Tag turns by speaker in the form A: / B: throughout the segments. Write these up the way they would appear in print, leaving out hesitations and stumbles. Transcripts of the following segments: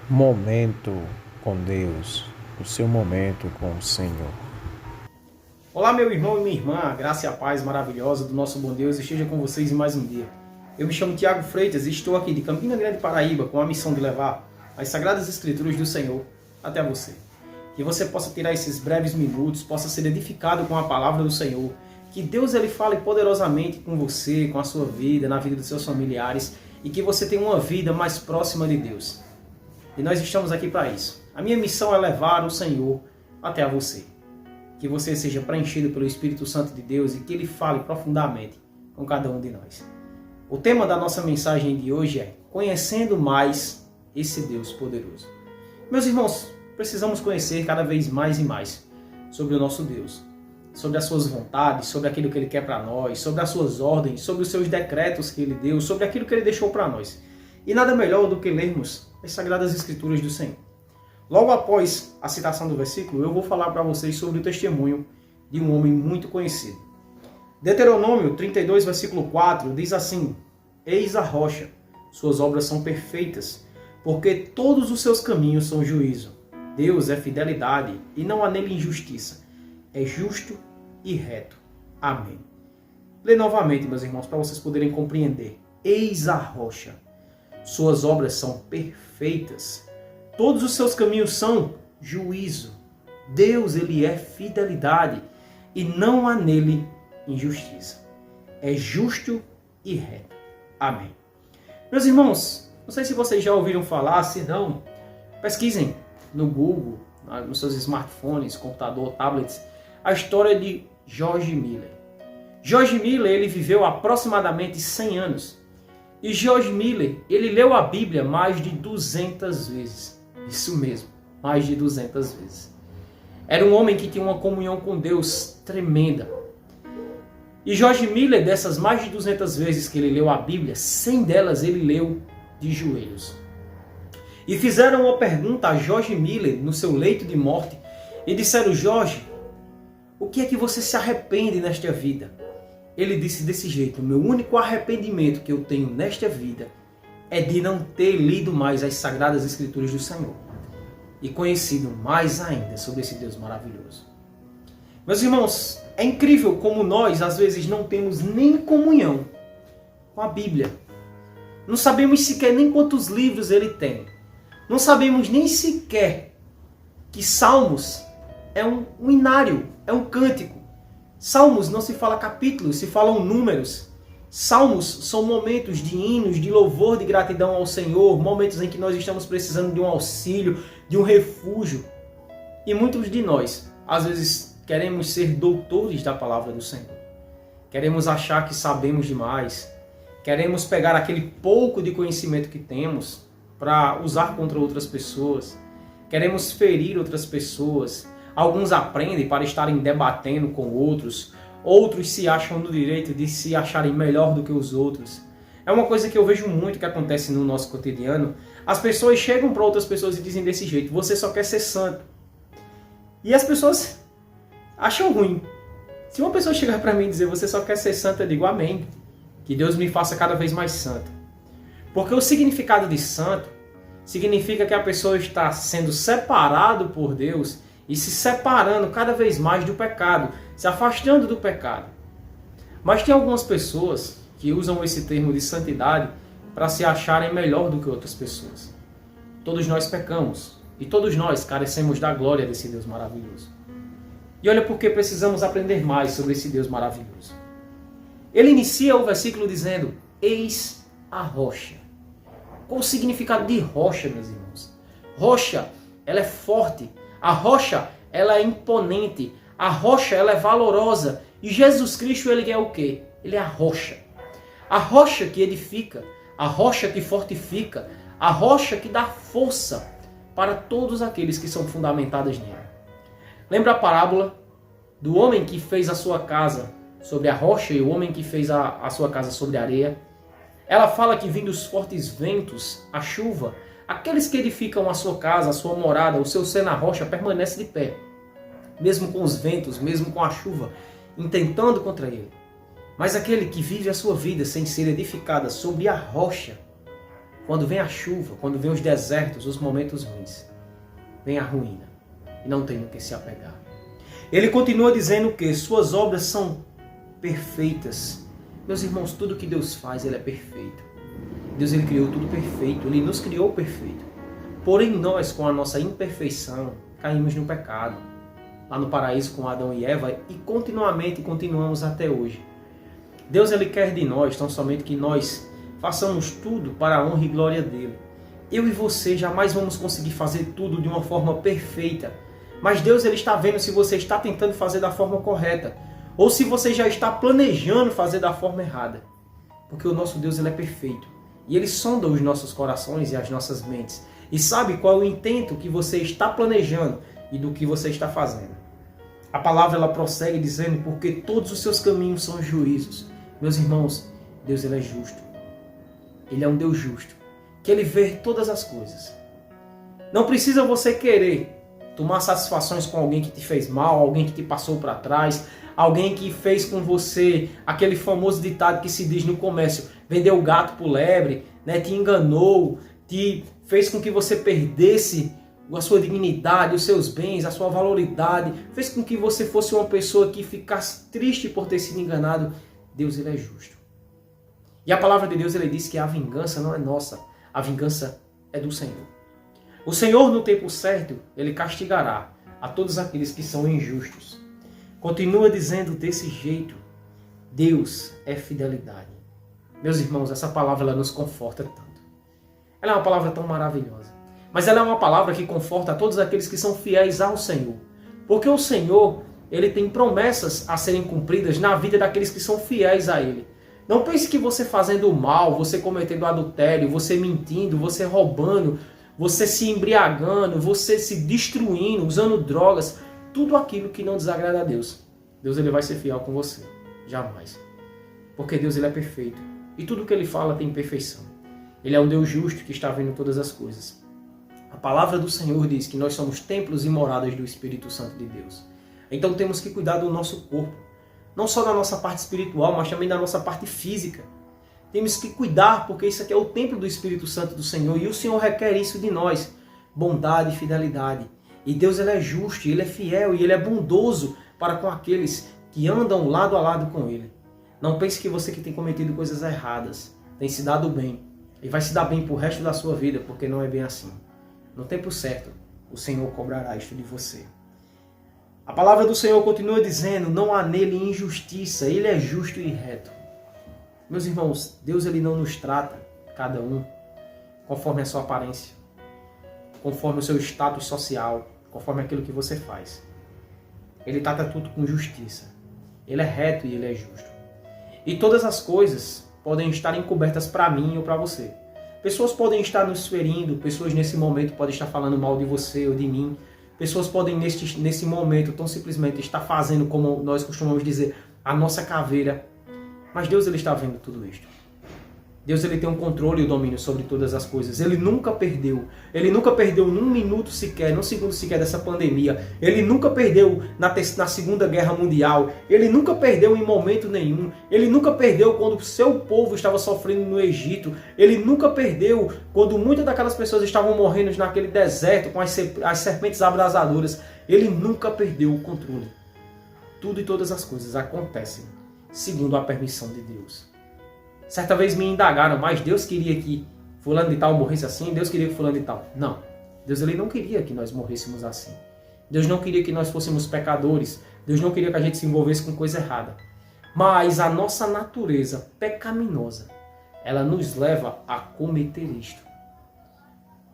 A: Momento com Deus, o seu momento com o Senhor.
B: Olá, meu irmão e minha irmã, a graça e a paz maravilhosa do nosso bom Deus esteja com vocês em mais um dia. Eu me chamo Tiago Freitas e estou aqui de Campina Grande, Paraíba, com a missão de levar as Sagradas Escrituras do Senhor até você. Que você possa tirar esses breves minutos, possa ser edificado com a palavra do Senhor, que Deus ele fale poderosamente com você, com a sua vida, na vida dos seus familiares, e que você tenha uma vida mais próxima de Deus. E nós estamos aqui para isso. A minha missão é levar o Senhor até a você. Que você seja preenchido pelo Espírito Santo de Deus e que Ele fale profundamente com cada um de nós. O tema da nossa mensagem de hoje é Conhecendo Mais esse Deus poderoso. Meus irmãos, precisamos conhecer cada vez mais e mais sobre o nosso Deus, sobre as suas vontades, sobre aquilo que Ele quer para nós, sobre as suas ordens, sobre os seus decretos que Ele deu, sobre aquilo que Ele deixou para nós. E nada melhor do que lermos as Sagradas Escrituras do Senhor. Logo após a citação do versículo, eu vou falar para vocês sobre o testemunho de um homem muito conhecido. Deuteronômio 32, versículo 4, diz assim: Eis a rocha, suas obras são perfeitas, porque todos os seus caminhos são juízo. Deus é fidelidade e não há nele injustiça. É justo e reto. Amém. Lê novamente, meus irmãos, para vocês poderem compreender. Eis a rocha, suas obras são perfeitas. Todos os seus caminhos são juízo. Deus, ele é fidelidade e não há nele injustiça. É justo e reto. Amém. Meus irmãos, não sei se vocês já ouviram falar, se não, pesquisem no Google, nos seus smartphones, computador, tablets, a história de George Miller. George Miller, ele viveu aproximadamente 100 anos. E George Miller, ele leu a Bíblia mais de 200 vezes. Isso mesmo, mais de 200 vezes. Era um homem que tinha uma comunhão com Deus tremenda. E George Miller, dessas mais de 200 vezes que ele leu a Bíblia, 100 delas ele leu de joelhos. E fizeram uma pergunta a George Miller no seu leito de morte e disseram: George, o que é que você se arrepende nesta vida? Ele disse desse jeito: o meu único arrependimento que eu tenho nesta vida é de não ter lido mais as Sagradas Escrituras do Senhor e conhecido mais ainda sobre esse Deus maravilhoso. Meus irmãos, é incrível como nós às vezes não temos nem comunhão com a Bíblia. Não sabemos sequer nem quantos livros ele tem. Não sabemos nem sequer que Salmos é um inário, é um cântico. Salmos não se fala capítulos, se falam números. Salmos são momentos de hinos, de louvor, de gratidão ao Senhor, momentos em que nós estamos precisando de um auxílio, de um refúgio. E muitos de nós, às vezes, queremos ser doutores da palavra do Senhor. Queremos achar que sabemos demais. Queremos pegar aquele pouco de conhecimento que temos para usar contra outras pessoas. Queremos ferir outras pessoas. Alguns aprendem para estarem debatendo com outros. Outros se acham no direito de se acharem melhor do que os outros. É uma coisa que eu vejo muito que acontece no nosso cotidiano. As pessoas chegam para outras pessoas e dizem desse jeito: você só quer ser santo. E as pessoas acham ruim. Se uma pessoa chegar para mim e dizer você só quer ser santo, eu digo amém. Que Deus me faça cada vez mais santo. Porque o significado de santo significa que a pessoa está sendo separado por Deus e se separando cada vez mais do pecado, se afastando do pecado. Mas tem algumas pessoas que usam esse termo de santidade para se acharem melhor do que outras pessoas. Todos nós pecamos e todos nós carecemos da glória desse Deus maravilhoso. E olha porque precisamos aprender mais sobre esse Deus maravilhoso. Ele inicia o versículo dizendo: Eis a rocha. Qual o significado de rocha, meus irmãos? Rocha, ela é forte. A rocha, ela é imponente. A rocha, ela é valorosa. E Jesus Cristo, ele é o quê? Ele é a rocha. A rocha que edifica, a rocha que fortifica, a rocha que dá força para todos aqueles que são fundamentados nele. Lembra a parábola do homem que fez a sua casa sobre a rocha e o homem que fez a sua casa sobre a areia? Ela fala que vindo os fortes ventos, a chuva, aqueles que edificam a sua casa, a sua morada, o seu ser na rocha, permanece de pé. Mesmo com os ventos, mesmo com a chuva, intentando contra ele. Mas aquele que vive a sua vida sem ser edificada sobre a rocha, Quando vem a chuva, quando vem os desertos, os momentos ruins, vem a ruína e não tem no que se apegar. Ele continua dizendo que suas obras são perfeitas. Meus irmãos, tudo que Deus faz, Ele é perfeito. Deus, Ele criou tudo perfeito, Ele nos criou perfeito. Porém, nós, com a nossa imperfeição, caímos no pecado. Lá no paraíso com Adão e Eva, e continuamos até hoje. Deus, Ele quer de nós, tão somente que nós façamos tudo para a honra e glória dEle. Eu e você jamais vamos conseguir fazer tudo de uma forma perfeita. Mas Deus, Ele está vendo se você está tentando fazer da forma correta, ou se você já está planejando fazer da forma errada. Porque o nosso Deus, Ele é perfeito. E Ele sonda os nossos corações e as nossas mentes. E sabe qual é o intento que você está planejando e do que você está fazendo. A palavra, ela prossegue dizendo, porque todos os seus caminhos são juízos. Meus irmãos, Deus, Ele é justo. Ele é um Deus justo, que Ele vê todas as coisas. Não precisa você querer tomar satisfações com alguém que te fez mal, alguém que te passou para trás, alguém que fez com você aquele famoso ditado que se diz no comércio, vendeu o gato por lebre, né? Te enganou, te fez com que você perdesse a sua dignidade, os seus bens, a sua valoridade, fez com que você fosse uma pessoa que ficasse triste por ter sido enganado. Deus, Ele é justo. E a palavra de Deus, Ele diz que a vingança não é nossa, a vingança é do Senhor. O Senhor, no tempo certo, Ele castigará a todos aqueles que são injustos. Continua dizendo desse jeito, Deus é fidelidade. Meus irmãos, essa palavra, ela nos conforta tanto. Ela é uma palavra tão maravilhosa. Mas ela é uma palavra que conforta a todos aqueles que são fiéis ao Senhor. Porque o Senhor, Ele tem promessas a serem cumpridas na vida daqueles que são fiéis a Ele. Não pense que você fazendo o mal, você cometendo adultério, você mentindo, você roubando, você se embriagando, você se destruindo, usando drogas, tudo aquilo que não desagrada a Deus. Deus, Ele vai ser fiel com você. Jamais. Porque Deus, Ele é perfeito. E tudo que Ele fala tem perfeição. Ele é um Deus justo que está vendo todas as coisas. A palavra do Senhor diz que nós somos templos e moradas do Espírito Santo de Deus. Então temos que cuidar do nosso corpo. Não só da nossa parte espiritual, mas também da nossa parte física. Temos que cuidar, porque isso aqui é o templo do Espírito Santo do Senhor. E o Senhor requer isso de nós. Bondade e fidelidade. E Deus, Ele é justo, Ele é fiel e Ele é bondoso para com aqueles que andam lado a lado com Ele. Não pense que você que tem cometido coisas erradas tem se dado bem. E vai se dar bem para o resto da sua vida, porque não é bem assim. No tempo certo, o Senhor cobrará isto de você. A palavra do Senhor continua dizendo, não há nele injustiça, Ele é justo e reto. Meus irmãos, Deus, Ele não nos trata, cada um, conforme a sua aparência, conforme o seu status social, conforme aquilo que você faz. Ele trata tudo com justiça. Ele é reto e Ele é justo. E todas as coisas podem estar encobertas para mim ou para você. Pessoas podem estar nos ferindo, pessoas nesse momento podem estar falando mal de você ou de mim. Pessoas podem nesse momento tão simplesmente estar fazendo, como nós costumamos dizer, a nossa caveira. Mas Deus, Ele está vendo tudo isto. Deus, Ele tem um controle e o domínio sobre todas as coisas. Ele nunca perdeu. Ele nunca perdeu num minuto sequer, num segundo sequer dessa pandemia. Ele nunca perdeu na Segunda Guerra Mundial. Ele nunca perdeu em momento nenhum. Ele nunca perdeu quando o seu povo estava sofrendo no Egito. Ele nunca perdeu quando muitas daquelas pessoas estavam morrendo naquele deserto com as serpentes abrasadoras. Ele nunca perdeu o controle. Tudo e todas as coisas acontecem segundo a permissão de Deus. Certa vez me indagaram, mas Deus queria que fulano de tal morresse assim? Deus queria que fulano de tal? Não. Deus, Ele não queria que nós morrêssemos assim. Deus não queria que nós fôssemos pecadores. Deus não queria que a gente se envolvesse com coisa errada. Mas a nossa natureza pecaminosa, ela nos leva a cometer isto.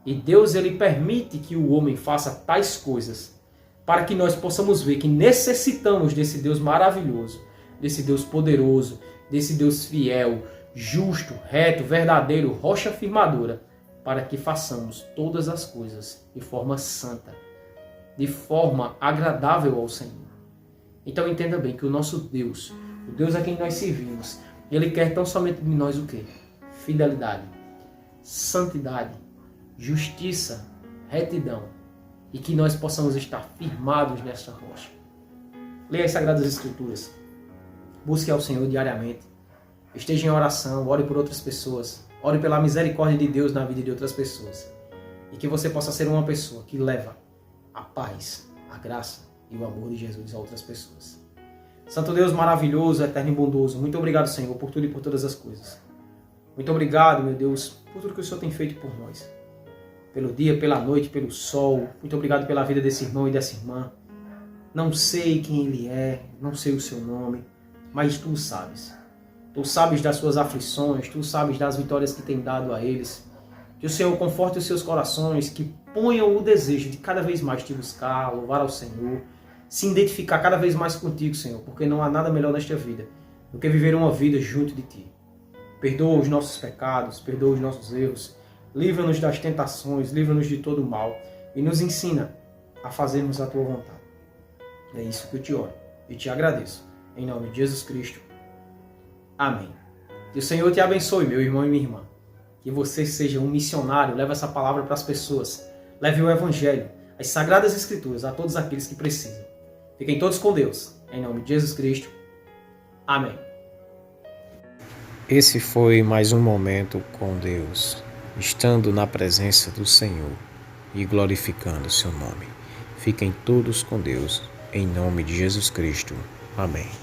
B: E Deus, Ele permite que o homem faça tais coisas para que nós possamos ver que necessitamos desse Deus maravilhoso, desse Deus poderoso, desse Deus fiel, justo, reto, verdadeiro, rocha firmadora, para que façamos todas as coisas de forma santa, de forma agradável ao Senhor. Então entenda bem que o nosso Deus, o Deus a quem nós servimos, Ele quer tão somente de nós o quê? Fidelidade, santidade, justiça, retidão, e que nós possamos estar firmados nesta rocha. Leia as Sagradas Escrituras, busque ao Senhor diariamente, esteja em oração, ore por outras pessoas, Ore pela misericórdia de Deus na vida de outras pessoas. E que você possa ser uma pessoa que leva a paz, a graça e o amor de Jesus a outras pessoas. Santo Deus maravilhoso, eterno e bondoso, muito obrigado, Senhor, por tudo e por todas as coisas. Muito obrigado, meu Deus, por tudo que o Senhor tem feito por nós. Pelo dia, pela noite, pelo sol. Muito obrigado pela vida desse irmão e dessa irmã. Não sei quem ele é, não sei o seu nome, mas Tu sabes. Tu sabes das suas aflições, Tu sabes das vitórias que tem dado a eles. Que o Senhor conforte os seus corações, que ponham o desejo de cada vez mais Te buscar, louvar ao Senhor, se identificar cada vez mais contigo, Senhor, porque não há nada melhor nesta vida do que viver uma vida junto de Ti. Perdoa os nossos pecados, perdoa os nossos erros, livra-nos das tentações, livra-nos de todo o mal e nos ensina a fazermos a Tua vontade. É isso que eu te oro e te agradeço. Em nome de Jesus Cristo. Amém. Que o Senhor te abençoe, meu irmão e minha irmã. Que você seja um missionário, leve essa palavra para as pessoas. Leve o Evangelho, as Sagradas Escrituras a todos aqueles que precisam. Fiquem todos com Deus. Em nome de Jesus Cristo. Amém.
A: Esse foi mais um momento com Deus, estando na presença do Senhor e glorificando o seu nome. Fiquem todos com Deus, em nome de Jesus Cristo. Amém.